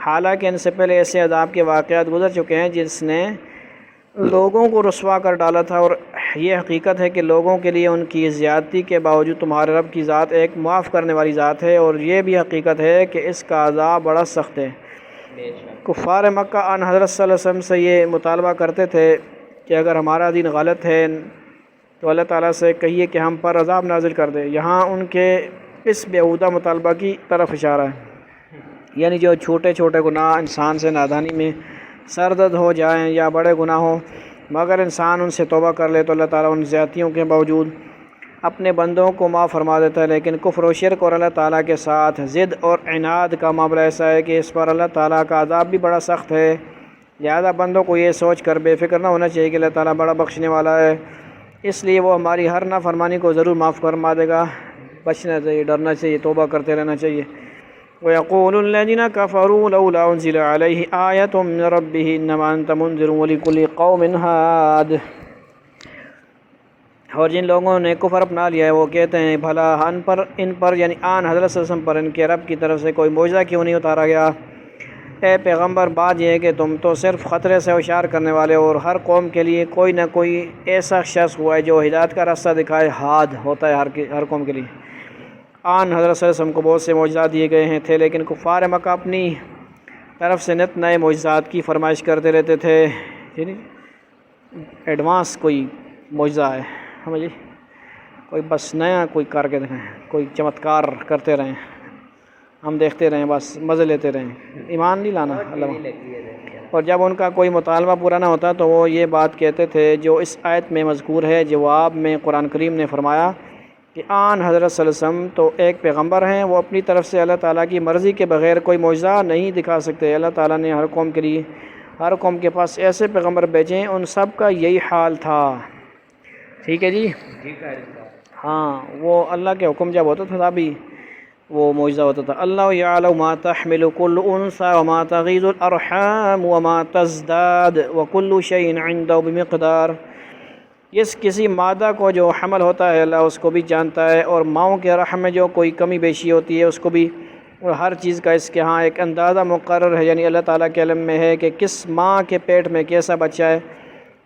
A: حالانکہ ان سے پہلے ایسے عذاب کے واقعات گزر چکے ہیں جس نے لوگوں کو رسوا کر ڈالا تھا، اور یہ حقیقت ہے کہ لوگوں کے لیے ان کی زیادتی کے باوجود تمہارے رب کی ذات ایک معاف کرنے والی ذات ہے، اور یہ بھی حقیقت ہے کہ اس کا عذاب بڑا سخت ہے۔
B: بے شک
A: کفار مکہ ان حضرت صلی اللہ علیہ وسلم سے یہ مطالبہ کرتے تھے کہ اگر ہمارا دین غلط ہے تو اللہ تعالیٰ سے کہیے کہ ہم پر عذاب نازل کر دے۔ یہاں ان کے اس بیہودہ مطالبہ کی طرف اشارہ ہے، یعنی جو چھوٹے چھوٹے گناہ انسان سے نادانی میں سردرد ہو جائیں یا بڑے گناہ ہوں، مگر انسان ان سے توبہ کر لے تو اللہ تعالیٰ ان زیادتیوں کے باوجود اپنے بندوں کو معاف فرما دیتا ہے۔ لیکن کفر و شرک اور اللہ تعالیٰ کے ساتھ ضد اور عناد کا معاملہ ایسا ہے کہ اس پر اللہ تعالیٰ کا عذاب بھی بڑا سخت ہے، لہذا بندوں کو یہ سوچ کر بے فکر نہ ہونا چاہیے کہ اللہ تعالیٰ بڑا بخشنے والا ہے، اس لیے وہ ہماری ہر نافرمانی کو ضرور معاف فرما دے گا۔ بچنا چاہیے، ڈرنا چاہیے، توبہ کرتے رہنا چاہیے۔ وَيَقُولُ الَّذِينَ كَفَرُوا لَوْلَا أُنزِلَ عَلَيْهِ آيَةٌ مِّن رَّبِّهِ إِنَّمَا أَنتَ مُنذِرٌ وَلِكُلِّ قَوْمٍ هَادٍ۔ اور جن لوگوں نے کفر اپنا لیا ہے وہ کہتے ہیں بھلا ان پر یعنی آن حضرت صلی اللہ علیہ وسلم پر ان کے رب کی طرف سے کوئی معجزہ کیوں نہیں اتارا گیا؟ اے پیغمبر، بات یہ ہے کہ تم تو صرف خطرے سے ہوشیار کرنے والے ہو، اور ہر قوم کے لیے کوئی نہ کوئی ایسا شخص ہوا ہے جو ہدایت کا راستہ دکھائے۔ ہاد ہوتا ہے ہر قوم کے لیے۔ آن حضرت صلی اللہ علیہ وسلم کو بہت سے معجزات دیے گئے تھے، لیکن کفار مکہ اپنی طرف سے نت نئے معجزات کی فرمائش کرتے رہتے تھے، یعنی ایڈوانس کوئی معجزہ ہے، سمجھے، کوئی بس نیا کوئی کر کے دکھائیں، کوئی چمتکار کرتے رہیں، ہم دیکھتے رہیں، بس مزے لیتے رہیں، ایمان نہیں لانا اللہ۔ اور جب ان کا کوئی مطالبہ پورا نہ ہوتا تو وہ یہ بات کہتے تھے جو اس آیت میں مذکور ہے۔ جواب میں قرآن کریم نے فرمایا کہ آن حضرت صلی اللہ علیہ وسلم تو ایک پیغمبر ہیں، وہ اپنی طرف سے اللہ تعالیٰ کی مرضی کے بغیر کوئی معجزہ نہیں دکھا سکتے۔ اللہ تعالیٰ نے ہر قوم کے لیے ہر قوم کے پاس ایسے پیغمبر بھیجے، ان سب کا یہی حال تھا۔ ٹھیک ہے جی، ہاں، وہ اللہ کے حکم جب ہوتا تھا تبھی وہ معجزہ ہوتا تھا۔ اللہ یعلم ما تحمل كل انثى وما تغیض الارحام وما تزداد وكل شيء عنده بمقدار۔ کسی مادہ کو جو حمل ہوتا ہے اللہ اس کو بھی جانتا ہے، اور ماؤں کے رحم میں جو کوئی کمی بیشی ہوتی ہے اس کو بھی، اور ہر چیز کا اس کے ہاں ایک اندازہ مقرر ہے، یعنی اللہ تعالیٰ کے علم میں ہے کہ کس ماں کے پیٹ میں کیسا بچہ ہے،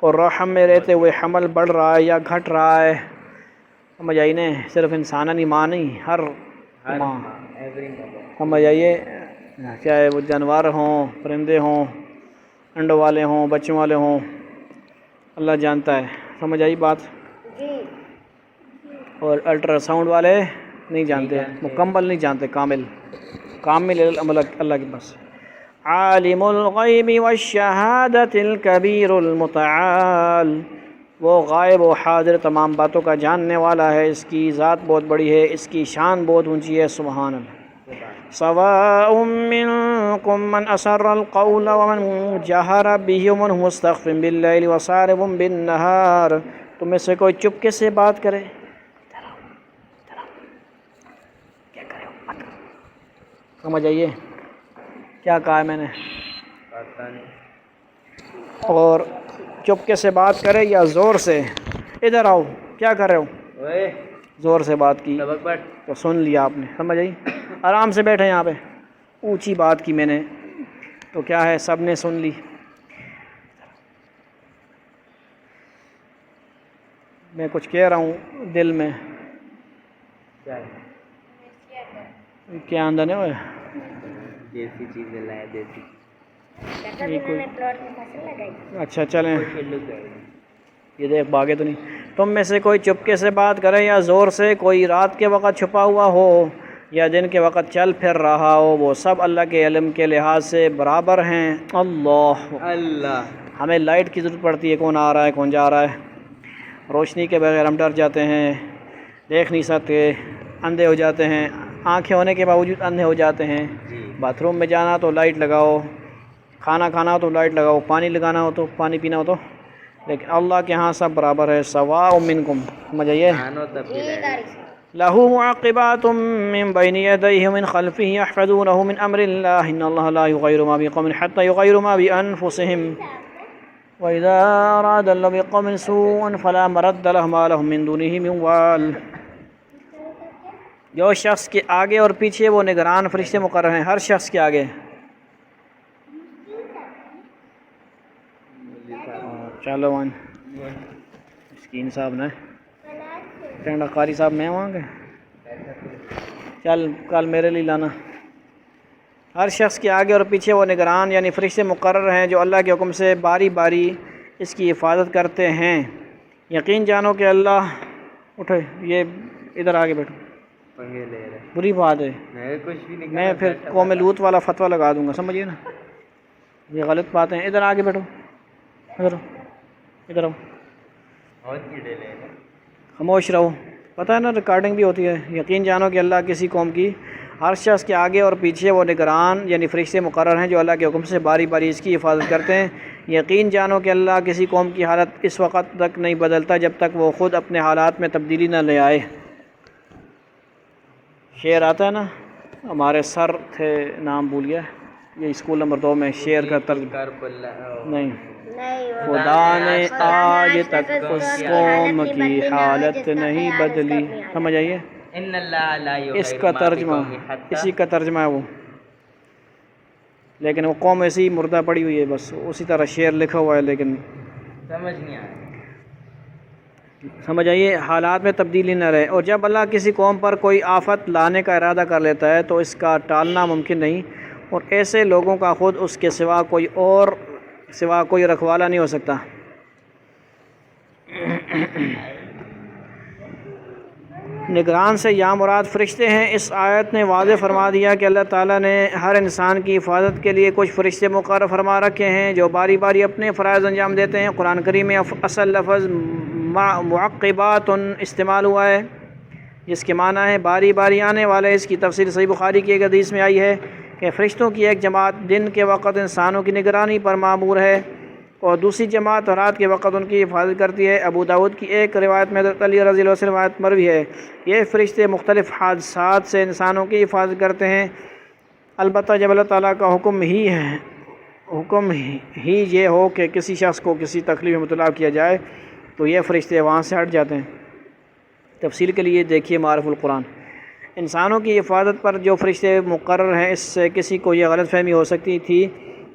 A: اور رحم میں رہتے ہوئے حمل بڑھ رہا ہے یا گھٹ رہا ہے۔ سمجھ آئی نا، صرف انسانی ماں نہیں، ہر ماں، سمجھ آئیے، چاہے وہ جانور ہوں، پرندے ہوں، انڈوں والے ہوں، بچوں والے ہوں، اللہ جانتا ہے۔ سمجھ آئی بات؟
C: جی۔
A: اور الٹرا ساؤنڈ والے نہیں جانتے، مکمل نہیں جانتے، کامل اللہ کے بس۔ عالم الغیب والشہادۃ الکبیر المتعال، وہ غائب و حاضر تمام باتوں کا جاننے والا ہے، اس کی ذات بہت بڑی ہے، اس کی شان بہت اونچی ہے، سبحان اللہ۔ سواء منکم من اسر القول ومن جہر به ومن هو مستخف باللیل وسارب بالنہار، تم میں سے کوئی چپکے سے بات کرے، کیا کرے سمجھ آئیے کیا کہا ہے میں نے،
B: پتہ نہیں۔
A: اور چپکے سے بات کرے یا زور سے، ادھر آؤ کیا کر رہے ہو،
B: اوئے
A: زور سے بات کی
B: سبق پڑھ۔
A: تو سن لیا آپ نے، سمجھ آئی، آرام سے بیٹھے یہاں پہ، اونچی بات کی میں نے تو کیا ہے سب نے سن لی۔ میں کچھ کہہ رہا ہوں دل میں،
B: کیا ہے؟
A: کیا اندر نہیں ہوئے،
B: دیسی چیزیں لائے، دیسی
C: کہتا بھی انہوں نے پلاٹ میں فصل لگائی۔
A: اچھا چلیں،
B: کھیلو گئے۔
A: یہ دیکھ باغے تو نہیں، تم میں سے کوئی چپکے سے بات کرے یا زور سے، کوئی رات کے وقت چھپا ہوا ہو یا دن کے وقت چل پھر رہا ہو، وہ سب اللہ کے علم کے لحاظ سے برابر ہیں۔ اللہ،
B: اللہ،
A: ہمیں لائٹ کی ضرورت پڑتی ہے، کون آ رہا ہے کون جا رہا ہے، روشنی کے بغیر ہم ڈر جاتے ہیں، دیکھ نہیں سکتے، اندھے ہو جاتے ہیں، آنکھیں ہونے کے باوجود اندھے ہو جاتے ہیں،
B: جی
A: باتھ روم میں جانا تو لائٹ لگاؤ، کھانا کھانا ہو تو لائٹ لگاؤ، پانی لگانا ہو تو پانی پینا ہو تو، لیکن اللہ کے ہاں سب برابر ہے۔ سواء منکم، سمجھ آئیے،
B: مانو تب بھی
C: یہ
B: لائے۔
C: داری سے
A: لہ معقبات من بین یدیہ من خلفہ یحفظونہ من امر اللہ ان اللہ لا یغیر ما بقوم حتى یغیروا ما بانفسهم وَإِذَا أَرَادَ اللَّهُ بِقَوْمٍ سُوءًا فَلَا مَرَدَّ لَهُ مَا لَهُم مِّن دُونِهِ مِن وَالٍ، جو شخص کے آگے اور پیچھے وہ نگران فرشتے مقرر ہیں، ہر شخص کے آگے۔ چلو ون مسکین صاحب نے ٹینڈا قاری صاحب میں وہاں گئے، چل کل میرے لیے لانا۔ ہر شخص کے آگے اور پیچھے وہ نگران یعنی فرشتے مقرر ہیں جو اللہ کے حکم سے باری باری اس کی حفاظت کرتے ہیں۔ یقین جانو کہ اللہ، اٹھے یہ ادھر آگے بیٹھو،
B: پنگے لے رہے۔
A: بری بات ہے،
B: میں کچھ بھی نہیں
A: میں پھر قوم لوط والا فتویٰ لگا دوں گا، سمجھیے نا، یہ غلط باتیں۔ ادھر آگے بیٹھو، ادھر آؤ، ادھر آؤ،
B: اور کیڑے لے رہے۔
A: خاموش رہو، پتہ ہے نا ریکارڈنگ بھی ہوتی ہے۔ یقین جانو کہ اللہ کسی قوم کی ہر شخص کے آگے اور پیچھے وہ نگران یعنی فرشتے مقرر ہیں جو اللہ کے حکم سے باری باری اس کی حفاظت کرتے ہیں۔ یقین جانو کہ اللہ کسی قوم کی حالت اس وقت تک نہیں بدلتا جب تک وہ خود اپنے حالات میں تبدیلی نہ لے آئے۔ شعر آتا ہے نا، ہمارے سر تھے، نام بھول گیا، یہ اسکول نمبر 2 میں شعر کا ترجمہ
B: کربلا
A: نہیں،
C: نہیں،
A: خدا نے آج تک اس قوم کی حالت نہیں بدلی، سمجھ آئیے،
B: ان اللہ لا یغیر
A: اس کا
B: ما
A: ترجمہ،
B: بقوم حتی،
A: اسی کا ترجمہ ہے وہ، لیکن وہ قوم ایسی ہی مردہ پڑی ہوئی ہے، بس اسی طرح شعر لکھا ہوا ہے لیکن
B: سمجھ نہیں آیا۔
A: سمجھ آئیے، حالات میں تبدیلی نہ رہے۔ اور جب اللہ کسی قوم پر کوئی آفت لانے کا ارادہ کر لیتا ہے تو اس کا ٹالنا ممکن نہیں، اور ایسے لوگوں کا خود اس کے سوا کوئی رکھوالا نہیں ہو سکتا۔ نگران سے یا مراد فرشتے ہیں۔ اس آیت نے واضح فرما دیا کہ اللہ تعالیٰ نے ہر انسان کی حفاظت کے لیے کچھ فرشتے مقرر فرما رکھے ہیں جو باری باری اپنے فرائض انجام دیتے ہیں۔ قرآن کریم میں اصل لفظ معقبات استعمال ہوا ہے جس کے معنی ہے باری باری آنے والے۔ اس کی تفسیر صحیح بخاری کی ایک حدیث میں آئی ہے کہ فرشتوں کی ایک جماعت دن کے وقت انسانوں کی نگرانی پر مامور ہے اور دوسری جماعت رات کے وقت ان کی حفاظت کرتی ہے۔ ابو داؤد کی ایک روایت میں حضرت علی رضی اللہ عنہ سے روایت مروی ہے، یہ فرشتے مختلف حادثات سے انسانوں کی حفاظت کرتے ہیں، البتہ جب اللہ تعالیٰ کا حکم ہی یہ ہو کہ کسی شخص کو کسی تکلیف میں مبتلا کیا جائے تو یہ فرشتے وہاں سے ہٹ جاتے ہیں۔ تفصیل کے لیے دیکھیے معارف القرآن۔ انسانوں کی حفاظت پر جو فرشتے مقرر ہیں، اس سے کسی کو یہ غلط فہمی ہو سکتی تھی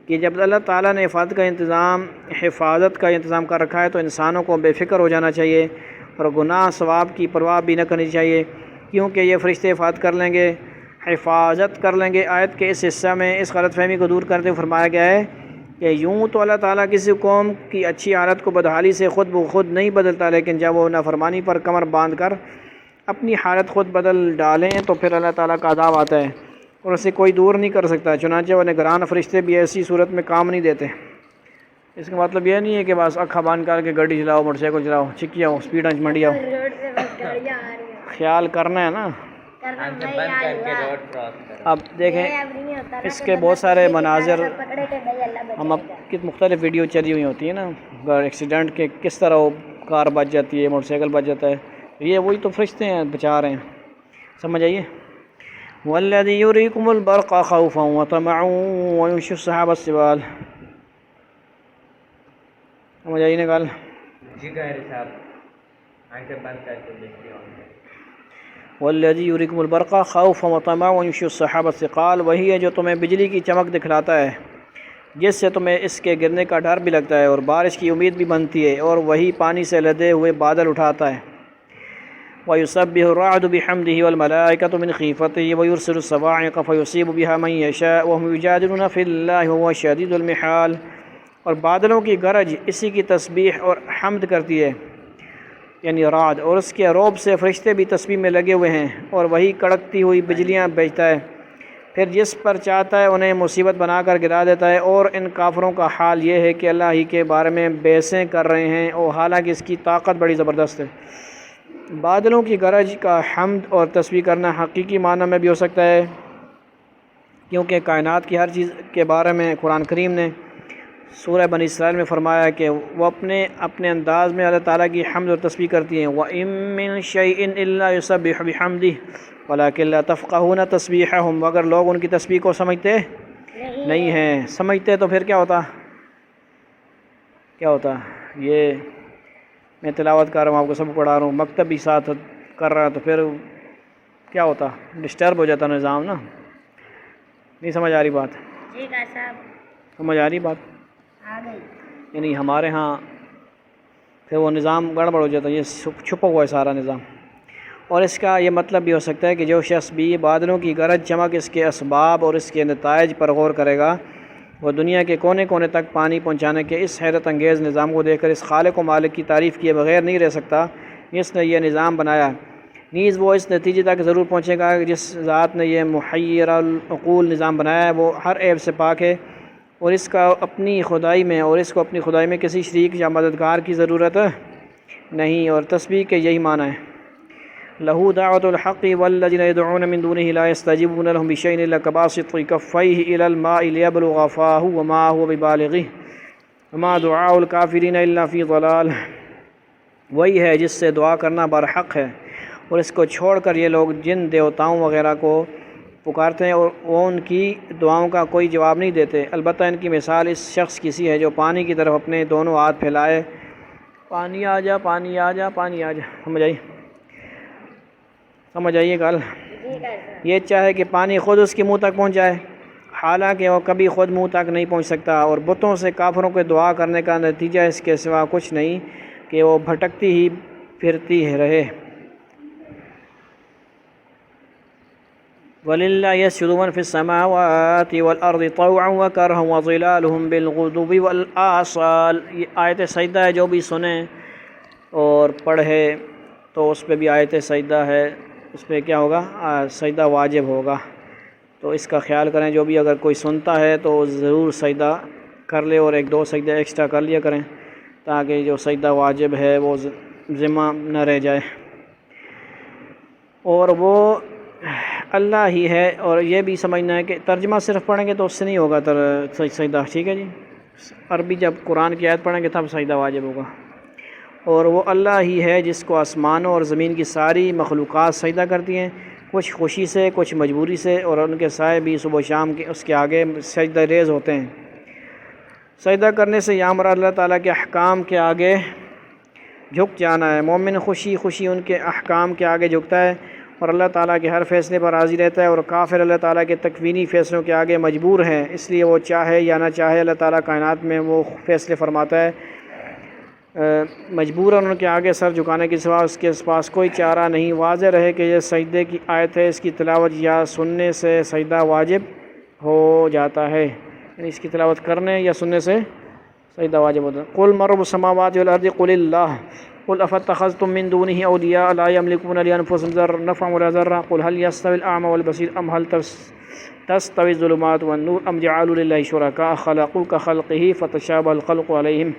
A: کہ جب اللہ تعالیٰ نے حفاظت کا انتظام کر رکھا ہے تو انسانوں کو بے فکر ہو جانا چاہیے اور گناہ ثواب کی پرواہ بھی نہ کرنی چاہیے کیونکہ یہ فرشتے حفاظت کر لیں گے۔ آیت کے اس حصہ میں اس غلط فہمی کو دور کرتے ہوئے فرمایا گیا ہے کہ یوں تو اللہ تعالیٰ کسی قوم کی اچھی حالت کو بدحالی سے خود بخود نہیں بدلتا، لیکن جب وہ نافرمانی پر کمر باندھ کر اپنی حالت خود بدل ڈالیں تو پھر اللہ تعالیٰ کا عذاب آتا ہے۔ اور اسے کوئی دور نہیں کر سکتا. چنانچہ وہ نگران فرشتے بھی ایسی صورت میں کام نہیں دیتے. اس کا مطلب یہ نہیں ہے کہ بس اکھا بند کر کے گاڑی چلاؤ، موٹر سائیکل چلاؤ، چکی آؤ، اسپیڈ منڈی آؤ.
C: روڈ پہ بس گاڑیاں آ رہی ہیں،
A: خیال کرنا ہے نا.
C: کرنا
B: آنکھیں
C: بھائی
B: بند
C: آج
B: کر کے
C: ہوا.
B: روڈ کراس کرو.
A: اب دیکھیں
C: یہ اب نہیں ہوتا نا
A: اس
C: کہ
A: کے
C: بندہ
A: بہت سارے
C: کسی کے
A: مناظر
C: کاغذ پکڑے کہ بھائی اللہ
A: ہم اب
C: بچائے گا.
A: کی مختلف ویڈیو چلی ہوئی ہوتی ہیں نا، ایکسیڈنٹ کے کس طرح وہ کار بچ جاتی ہے، موٹر سائیکل بچ جاتا ہے. یہ وہی تو فرشتے ہیں، بچا رہے ہیں. سمجھ آئیے. والذی یریکم البرق خوفا وطمعا وینشئ السحاب الثقال. سمجھ آئی نا گل.
B: جی گہری صاحب آنکھیں بند کر کے بجلی آن کریں.
A: والذی یریکم البرق خوفا وطمعا وینشئ السحاب الثقال. وہی ہے جو تمہیں بجلی کی چمک دکھلاتا ہے جس سے تمہیں اس کے گرنے کا ڈر بھی لگتا ہے اور بارش کی امید بھی بنتی ہے، اور وہی پانی سے لدے ہوئے بادل اٹھاتا ہے. وَيُسَبِّحُ الرَّعْدُ بِحَمْدِهِ وَالْمَلَائِكَةُ مِنْ خِيفَتِهِ وَيُرْسِلُ الصَّوَاعِقَ فَيُصِيبُ بِهَا مَنْ يَشَاءُ وَهُمْ يُجَادِلُونَ فِي اللَّهِ وَهُوَ شَدِيدُ الْمِحَالِ. اور بادلوں کی گرج اسی کی تسبیح اور حمد کرتی ہے، یعنی رعد، اور اس کے روب سے فرشتے بھی تسبیح میں لگے ہوئے ہیں، اور وہی کڑکتی ہوئی بجلیاں بھیجتا ہے، پھر جس پر چاہتا ہے انہیں مصیبت بنا کر گرا دیتا ہے. اور ان کافروں کا حال یہ ہے کہ اللہ ہی کے بارے میں بحثیں کر رہے ہیں، اور حالانکہ اس کی طاقت بڑی زبردست ہے. بادلوں کی گرج کا حمد اور تسبیح کرنا حقیقی معنی میں بھی ہو سکتا ہے، کیونکہ کائنات کی ہر چیز کے بارے میں قرآن کریم نے سورہ بنی اسرائیل میں فرمایا ہے کہ وہ اپنے انداز میں اللہ تعالیٰ کی حمد اور تسبیح کرتی ہیں. وَإِن مِّن شَيْءٍ إِلَّا يُسَبِّحُ بِحَمْدِهِ وَلَٰكِن لَّا تَفْقَهُونَ تَسْبِيحَهُمْ. مگر لوگ ان کی تسبیح کو سمجھتے نہیں ہیں. سمجھتے تو پھر کیا ہوتا. یہ میں تلاوت کر رہا ہوں، آپ کو سب پڑھا رہا ہوں، مکتب بھی ساتھ کر رہا ہے، تو پھر کیا ہوتا، ڈسٹرب ہو جاتا نظام نا. نہیں سمجھ آ رہی بات؟
C: جی کا صاحب
A: سمجھ آ رہی بات؟
C: آ گئی.
A: یعنی ہمارے ہاں پھر وہ نظام گڑبڑ ہو جاتا ہے، یہ چھپا ہوا ہے سارا نظام. اور اس کا یہ مطلب بھی ہو سکتا ہے کہ جو شخص بھی بادلوں کی گرج چمک، اس کے اسباب اور اس کے نتائج پر غور کرے گا، وہ دنیا کے کونے کونے تک پانی پہنچانے کے اس حیرت انگیز نظام کو دیکھ کر اس خالق و مالک کی تعریف کیے بغیر نہیں رہ سکتا جس نے یہ نظام بنایا. نیز وہ اس نتیجے تک ضرور پہنچے گا کہ جس ذات نے یہ محیر العقول نظام بنایا ہے وہ ہر عیب سے پاک ہے، اور اس کو اپنی خدائی میں کسی شریک یا مددگار کی ضرورت نہیں. اور تسبیح کے یہی معنی ہے. لہو دعوت الحق والذین یدعون من دونہ لا یستجیبون لهم بشیء الا کباسط کفیہ الی الماء لیبلغ فاہ وما هو ببالغہ وما دعاء الکافرین الا فی ضلال. وہی ہے جس سے دعا کرنا برحق ہے، اور اس کو چھوڑ کر یہ لوگ جن دیوتاؤں وغیرہ کو پکارتے ہیں اور وہ ان کی دعاؤں کا کوئی جواب نہیں دیتے. البتہ ان کی مثال اس شخص کی سی ہے جو پانی کی طرف اپنے دونوں ہاتھ پھیلائے، پانی آ جا پانی آ جا پانی آ جا. سمجھ آئیے گل.
C: جی کا صاحب
A: یہ چاہے کہ پانی خود اس کے منہ تک پہنچ جائے، حالانکہ وہ کبھی خود منہ تک نہیں پہنچ سکتا. اور بتوں سے کافروں کے دعا کرنے کا نتیجہ اس کے سوا کچھ نہیں کہ وہ بھٹکتی ہی پھرتی رہے. وَلِلَّهِ يَسْجُدُ مَن فِي السَّمَاوَاتِ وَالْأَرْضِ طَوْعًا وَكَرْهًا وَظِلَالُهُم بِالْغُدُوِّ وَالْآصَالِ. یہ آیت سجدہ ہے، جو بھی سنیں اور پڑھے تو اس پہ بھی آیت سجدہ ہے، اس پہ کیا ہوگا، سجدہ واجب ہوگا. تو اس کا خیال کریں، جو بھی اگر کوئی سنتا ہے تو ضرور سجدہ کر لے، اور ایک دو سجدہ ایکسٹرا کر لیا کریں تاکہ جو سجدہ واجب ہے وہ ذمہ نہ رہ جائے. اور وہ اللہ ہی ہے. اور یہ بھی سمجھنا ہے کہ ترجمہ صرف پڑھیں گے تو اس سے نہیں ہوگا سجدہ. ٹھیک ہے جی، عربی جب قرآن کی آیت پڑھیں گے تب سجدہ واجب ہوگا. اور وہ اللہ ہی ہے جس کو آسمانوں اور زمین کی ساری مخلوقات سجدہ کرتی ہیں، کچھ خوشی سے کچھ مجبوری سے، اور ان کے سائے بھی صبح و شام کے اس کے آگے سجدہ ریز ہوتے ہیں. سجدہ کرنے سے یہاں مراد اللہ تعالیٰ کے احکام کے آگے جھک جانا ہے. مومن خوشی خوشی ان کے احکام کے آگے جھکتا ہے اور اللہ تعالیٰ کے ہر فیصلے پر راضی رہتا ہے، اور کافر اللہ تعالیٰ کے تکوینی فیصلوں کے آگے مجبور ہیں، اس لیے وہ چاہے یا نہ چاہے اللہ تعالیٰ کائنات میں وہ فیصلے فرماتا ہے. مجبوراً ان کے آگے سر جھکانے کے سوا اس کے پاس کوئی چارہ نہیں. واضح رہے کہ یہ سجدے کی آیت ہے، اس کی تلاوت یا سننے سے سجدہ واجب ہو جاتا ہے، یعنی اس کی تلاوت کرنے یا سننے سے سجدہ واجب ہوتا ہے. قل من رب السماوات والارض قل اللہ قل افاتخذتم من دونه اولیاء لا یملکون لانفسهم نفعا ولا ضرا قل هل يستوي الاعمى والبصير ام هل تستوی الظلمات والنور ام جعلوا للہ شرکاء خلقوا كخلقه فتشابه الخلق علیہم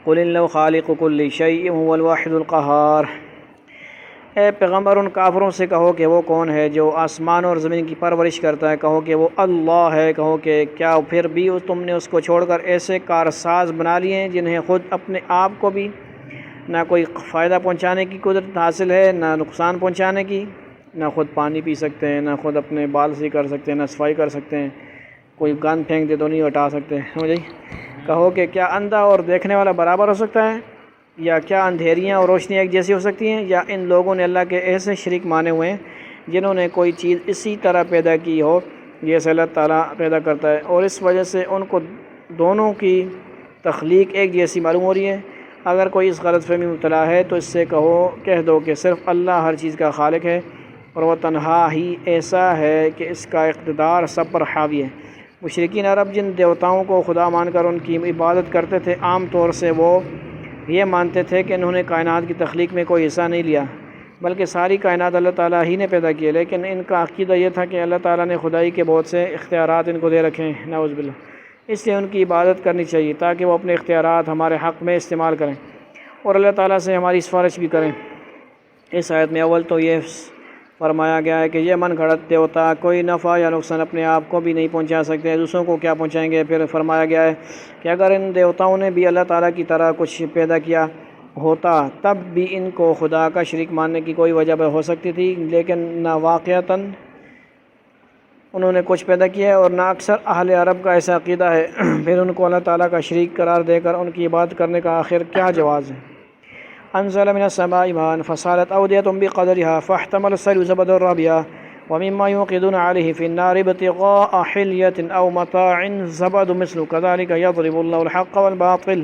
A: قل انه خالق كل شيء هو الواحد القہار۔ اے پیغمبر ان کافروں سے کہو کہ وہ کون ہے جو آسمان اور زمین کی پرورش کرتا ہے، کہو کہ وہ اللہ ہے، کہو کہ کیا پھر بھی تم نے اس کو چھوڑ کر ایسے کارساز بنا لیے ہیں جنہیں خود اپنے آپ کو بھی نہ کوئی فائدہ پہنچانے کی قدرت حاصل ہے، نہ نقصان پہنچانے کی، نہ خود پانی پی سکتے ہیں، نہ خود اپنے بال سی کر سکتے ہیں، نہ صفائی کر سکتے ہیں، کوئی گند پھینک دے تو نہیں ہٹا سکتے، سمجھے؟ کہو کہ کیا اندھا اور دیکھنے والا برابر ہو سکتا ہے، یا کیا اندھیریاں اور روشنیاں ایک جیسی ہو سکتی ہیں، یا ان لوگوں نے اللہ کے ایسے شریک مانے ہوئے ہیں جنہوں نے کوئی چیز اسی طرح پیدا کی ہو جیسے اللہ تعالیٰ پیدا کرتا ہے، اور اس وجہ سے ان کو دونوں کی تخلیق ایک جیسی معلوم ہو رہی ہے۔ اگر کوئی اس غلط فہمی میں مبتلا ہے تو اس سے کہہ دو کہ صرف اللہ ہر چیز کا خالق ہے اور وہ تنہا ہی ایسا ہے کہ اس کا اقتدار سب پر حاوی ہے۔ مشرکین عرب جن دیوتاؤں کو خدا مان کر ان کی عبادت کرتے تھے، عام طور سے وہ یہ مانتے تھے کہ انہوں نے کائنات کی تخلیق میں کوئی حصہ نہیں لیا، بلکہ ساری کائنات اللہ تعالیٰ ہی نے پیدا کی ہے، لیکن ان کا عقیدہ یہ تھا کہ اللہ تعالیٰ نے خدائی کے بہت سے اختیارات ان کو دے رکھے ہیں، نعوذ باللہ، اس لیے ان کی عبادت کرنی چاہیے تاکہ وہ اپنے اختیارات ہمارے حق میں استعمال کریں اور اللہ تعالیٰ سے ہماری سفارش بھی کریں۔ اس آیت میں اول تو یہ فرمایا گیا ہے کہ یہ من گھڑت دیوتا کوئی نفع یا نقصان اپنے آپ کو بھی نہیں پہنچا سکتے، دوسروں کو کیا پہنچائیں گے۔ پھر فرمایا گیا ہے کہ اگر ان دیوتاؤں نے بھی اللہ تعالیٰ کی طرح کچھ پیدا کیا ہوتا تب بھی ان کو خدا کا شریک ماننے کی کوئی وجہ ہو سکتی تھی، لیکن نہ واقعتاً انہوں نے کچھ پیدا کیا ہے اور نہ اکثر اہل عرب کا ایسا عقیدہ ہے، پھر ان کو اللہ تعالیٰ کا شریک قرار دے کر ان کی عبادت کرنے کا آخر کیا جواز ہے۔ انزل من السماء ماء فصارت اودية بقدرها فاحتمل السيل زبدا رابيا ومما يوقدون عليه في النار ابتغاء حلية أو متاع زبد مثل كذلك يضرب الله الحق والباطل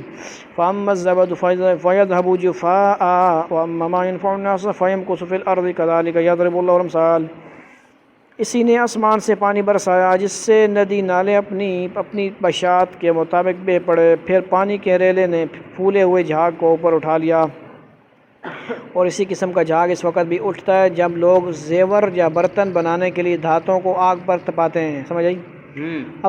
A: فأما الزبد فيذهب جفاء وأما ما ينفع الناس فيمكث في الأرض كذلك يضرب الله الأمثال۔ اسی نے آسمان سے پانی برسایا جس سے ندی نالے اپنی بشاعت کے مطابق بہہ پڑے، پھر پانی کے ریلے نے پھولے ہوئے جھاگ کو اوپر اٹھا لیا، اور اسی قسم کا جھاگ اس وقت بھی اٹھتا ہے جب لوگ زیور یا برتن بنانے کے لیے دھاتوں کو آگ پر تپاتے ہیں، سمجھ آئی؟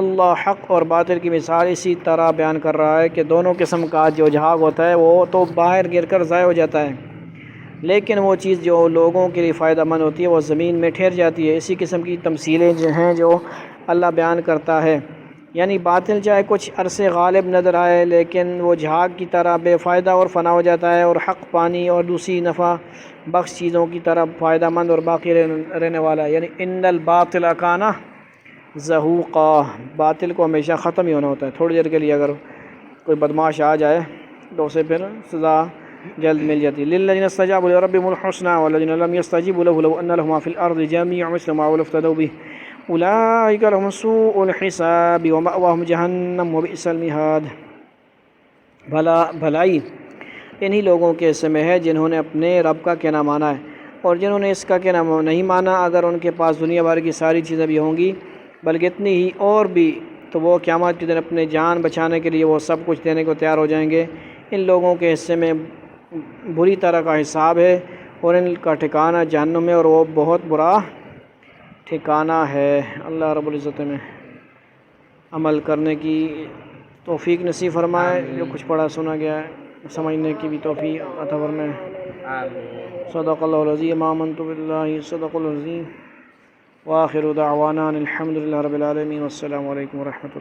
A: اللہ حق اور باطل کی مثال اسی طرح بیان کر رہا ہے کہ دونوں قسم کا جو جھاگ ہوتا ہے وہ تو باہر گر کر ضائع ہو جاتا ہے، لیکن وہ چیز جو لوگوں کے لیے فائدہ مند ہوتی ہے وہ زمین میں ٹھہر جاتی ہے۔ اسی قسم کی تمثیلیں جو ہیں جو اللہ بیان کرتا ہے، یعنی باطل چاہے کچھ عرصے غالب نظر آئے لیکن وہ جھاگ کی طرح بے فائدہ اور فنا ہو جاتا ہے، اور حق پانی اور دوسری نفع بخش چیزوں کی طرح فائدہ مند اور باقی رہنے والا ہے، یعنی ان الباطل کان زہوقا، باطل کو ہمیشہ ختم ہی ہونا ہوتا ہے، تھوڑی دیر کے لیے اگر کوئی بدماش آ جائے تو اسے پھر سزا جلد مل جاتی ہے۔ للذین استجابوا لربهم الحسنى والذین لم يستجیبوا له لو ان لهم ما في الارض جميعا مثل ما افتدوا به اولئک لهم سوء الحساب ومأواهم جہنم وبئس المہاد۔ بھلائی انہی لوگوں کے حصے میں ہے جنہوں نے اپنے رب کا کہنا مانا ہے، اور جنہوں نے اس کا کہنا نہیں مانا اگر ان کے پاس دنیا بھر کی ساری چیزیں بھی ہوں گی بلکہ اتنی ہی اور بھی تو وہ قیامت کے دن اپنے جان بچانے کے لیے وہ سب کچھ دینے کو تیار ہو جائیں گے۔ ان لوگوں کے حصے میں بری طرح کا حساب ہے اور ان کا ٹھکانہ جہنم ہے، اور وہ بہت برا ٹھکانہ ہے۔ اللہ رب العزت میں عمل کرنے کی توفیق نصیب فرمائے، جو کچھ پڑھا سنا گیا ہے سمجھنے کی بھی توفیق عطا فرمائے۔ صدق اللہ العظیم، آمنت باللہ صدق العظیم، وآخر دعوانا الحمد للہ رب العالمین، والسلام علیکم ورحمۃ اللہ۔